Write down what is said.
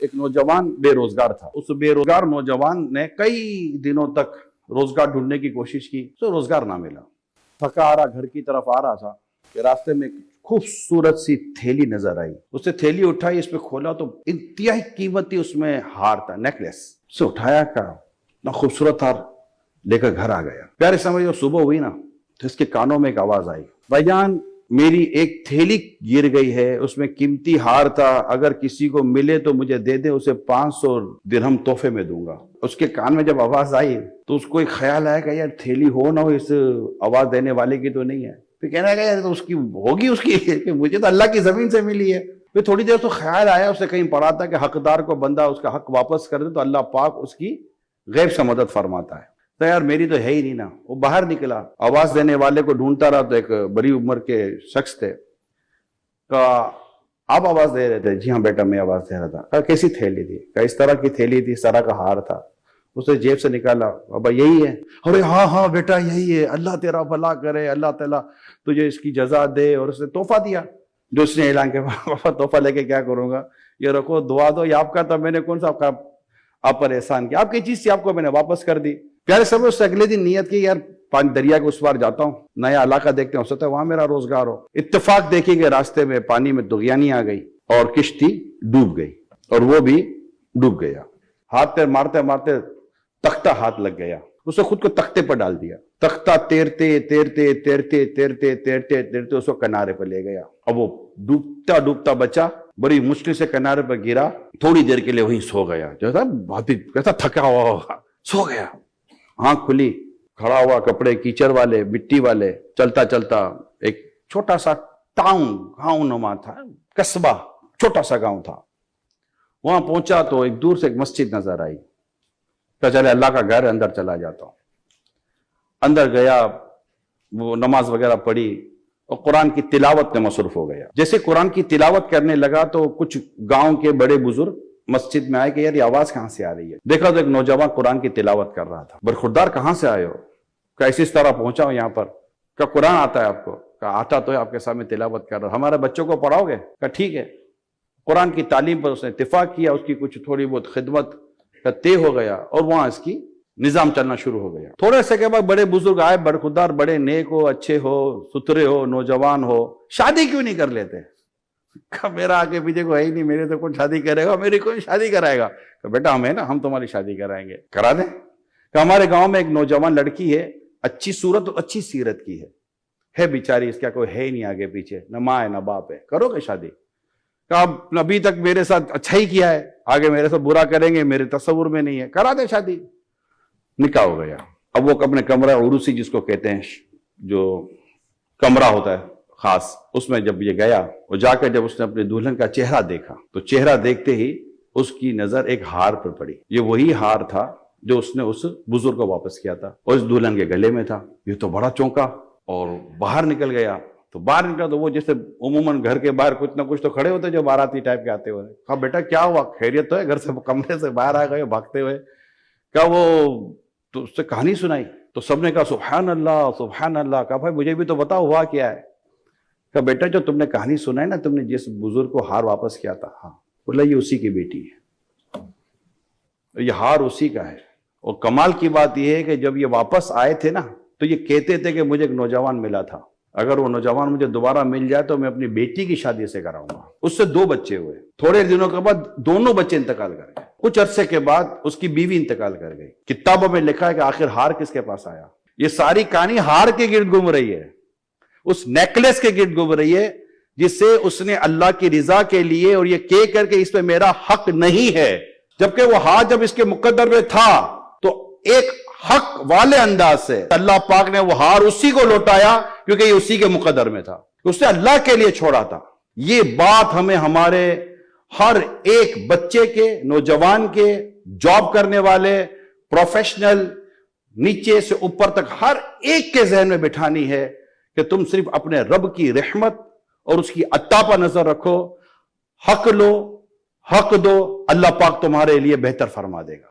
ایک نوجوان بے روزگار تھا. اس بے روزگار نوجوان نے کئی دنوں تک روزگار ڈھونڈنے کی کوشش کی تو روزگار نہ ملا. تھکا آ رہا گھر کی طرف آ رہا تھا کہ راستے میں خوبصورت سی تھیلی نظر آئی. اس نے تھیلی اٹھائی, اس پہ کھولا تو انتہائی قیمتی اس میں ہار تھا, نیکلیس. اسے اٹھایا کا اتنا خوبصورت ہار لے کر گھر آ گیا. پیارے سمجھو صبح ہوئی نا تو اس کے کانوں میں ایک آواز آئی, بھائی جان میری ایک تھیلی گر گئی ہے, اس میں قیمتی ہار تھا, اگر کسی کو ملے تو مجھے دے دے, اسے 500 درہم تحفے میں دوں گا. اس کے کان میں جب آواز آئی تو اس کو ایک خیال آیا کہ یار تھیلی ہو نہ ہو اس آواز دینے والے کی تو نہیں ہے. پھر کہنے لگا یار تو اس کی ہوگی, اس کی کہ مجھے تو اللہ کی زمین سے ملی ہے. پھر تھوڑی دیر تو خیال آیا, اسے کہیں پڑھا تھا کہ حقدار کو بندہ اس کا حق واپس کر دے تو اللہ پاک اس کی غیب سے مدد فرماتا ہے. تو یار میری تو ہے ہی نہیں نا. وہ باہر نکلا, آواز دینے والے کو ڈھونڈتا رہا تو ایک بڑی عمر کے شخص تھے. کہا آپ آواز دے رہے تھے؟ جی ہاں بیٹا میں آواز دے رہا تھا. کہا کیسی تھیلی تھی؟ کہا اس طرح کی تھیلی تھی, اس طرح کا ہار تھا. اس نے جیب سے نکالا, ابا یہی ہے؟ ارے ہاں ہاں بیٹا یہی ہے, اللہ تیرا بھلا کرے, اللہ تعالیٰ تجھے اس کی جزا دے. اور اس نے تحفہ دیا. جو اس نے اعلان کیا, پاپا تحفہ لے کے کیا کروں گا, یہ رکھو دعا دو, یہ آپ کا تھا, میں نے کون سا آپ پر احسان کیا, آپ کی چیز تھی, آپ کو میں نے واپس کر دی. پیارے سب اس سے اگلے دن نیت کی یار دریا کے اس پار جاتا ہوں, نیا علاقہ دیکھتے ہیں, ہو سکتا ہے وہاں میرا روزگار ہو. اتفاق دیکھی کہ راستے میں پانی میں دغیانی آ گئی اور کشتی ڈوب گئی اور وہ بھی ڈوب گیا. ہاتھ پیر مارتے مارتے تختہ ہاتھ لگ گیا. اس نے خود کو تختے پر ڈال دیا. تختہ تیرتے تیرتے تیرتے تیرتے تیرتے تیرتے اس کو کنارے پر لے گیا. اب وہ ڈوبتا ڈوبتا بچا, بڑی مشکل سے کنارے پر گرا, تھوڑی دیر کے لیے وہیں سو گیا. جیسا بہت ہی کیسا تھکا ہوا ہوگا, سو گیا. آنکھ کھلی, کھڑا ہوا, کپڑے کیچڑ والے مٹی والے, چلتا چلتا ایک چھوٹا سا ٹاؤن گاؤں نما تھا, قصبہ چھوٹا سا گاؤں تھا. وہاں پہنچا تو ایک دور سے ایک مسجد نظر آئی. تو چلے اللہ کا گھر, اندر چلا جاتا ہوں. اندر گیا, وہ نماز وغیرہ پڑھی اور قرآن کی تلاوت میں مصروف ہو گیا. جیسے قرآن کی تلاوت کرنے لگا تو کچھ گاؤں کے بڑے بزرگ مسجد میں آئے کہ یار یہ آواز کہاں سے آ رہی ہے. دیکھا تو ایک نوجوان قرآن کی تلاوت کر رہا تھا. برخوردار کہاں سے آئے ہو؟ کہ ایسی اس طرح پہنچا ہوں یہاں پر. کہ قرآن آتا ہے آپ کو؟ کہ آتا تو ہے, آپ کے سامنے تلاوت کر رہا. ہمارے بچوں کو پڑھاؤ گے؟ کہ ٹھیک ہے. قرآن کی تعلیم پر اس نے اتفاق کیا, اس کی کچھ تھوڑی بہت خدمت کا طے ہو گیا اور وہاں اس کی نظام چلنا شروع ہو گیا. تھوڑے سے کے بعد بڑے بزرگ آئے, برخوردار, بڑے نیک ہو, اچھے ہو, ستھرے ہو, نوجوان ہو, شادی کیوں نہیں کر لیتے؟ کہ میرا آگے پیچھے کو ہے ہی نہیں, میرے تو کون شادی کرے گا, میری کوئی شادی کرائے گا. کہ بیٹا ہم ہیں نا, ہم تمہاری شادی کرائیں گے, کرا دیں. کہ ہمارے گاؤں میں ایک نوجوان لڑکی ہے, اچھی صورت اور اچھی سیرت کی ہے بیچاری, اس کا کوئی ہے ہی نہیں آگے پیچھے, نہ ماں ہے نہ باپ ہے, کرو گے شادی؟ کہ اب ابھی تک میرے ساتھ اچھا ہی کیا ہے, آگے میرے ساتھ برا کریں گے میرے تصور میں نہیں ہے, کرا دیں شادی. نکاح ہو گیا. اب وہ اپنے کمرہ عروسی جس کو کہتے ہیں, جو کمرہ ہوتا ہے خاص, اس میں جب یہ گیا, وہ جا کر جب اس نے اپنے دلہن کا چہرہ دیکھا تو چہرہ دیکھتے ہی اس کی نظر ایک ہار پر پڑی. یہ وہی ہار تھا جو اس نے اس بزرگ کو واپس کیا تھا اور اس دلہن کے گلے میں تھا. یہ تو بڑا چونکا اور باہر نکل گیا. تو باہر نکلا تو وہ جیسے عموماً گھر کے باہر کچھ نہ کچھ تو کھڑے ہوتے جو باراتی ٹائپ کے آتے ہوئے. کہا بیٹا کیا ہوا, خیریت تو ہے؟ گھر سے کمرے سے باہر آ گئے بھاگتے ہوئے. کہا وہ تو اس سے کہانی سنائی تو سب نے کہا سبحان اللہ سبحان اللہ. کہا بھائی مجھے بھی تو بتاؤ ہوا کیا ہے. کہا بیٹا جو تم نے کہانی سنائی نا, تم نے جس بزرگ کو ہار واپس کیا تھا, ہاں, بولا یہ اسی کی بیٹی ہے, یہ ہار اسی کا ہے. اور کمال کی بات یہ ہے کہ جب یہ واپس آئے تھے نا تو یہ کہتے تھے کہ مجھے ایک نوجوان ملا تھا, اگر وہ نوجوان مجھے دوبارہ مل جائے تو میں اپنی بیٹی کی شادی سے کراؤں گا. اس سے 2 بچے ہوئے. تھوڑے دنوں کے بعد دونوں بچے انتقال کر گئے. کچھ عرصے کے بعد اس کی بیوی انتقال کر گئی. کتابوں میں لکھا ہے کہ آخر ہار کس کے پاس آیا. یہ ساری کہانی ہار کے گرد گھوم رہی ہے, اس نیکلس کے گرد گھوم رہی ہے جس سے اس نے اللہ کی رضا کے لیے اور یہ کہہ کر کے اس پہ میرا حق نہیں ہے, جبکہ وہ ہار جب اس کے مقدر میں تھا تو ایک حق والے انداز سے اللہ پاک نے وہ ہار اسی کو لوٹایا کیونکہ یہ اسی کے مقدر میں تھا, اس نے اللہ کے لیے چھوڑا تھا. یہ بات ہمیں ہمارے ہر ایک بچے کے, نوجوان کے, جاب کرنے والے, پروفیشنل, نیچے سے اوپر تک ہر ایک کے ذہن میں بٹھانی ہے کہ تم صرف اپنے رب کی رحمت اور اس کی عطا پر نظر رکھو, حق لو, حق دو, اللہ پاک تمہارے لیے بہتر فرما دے گا.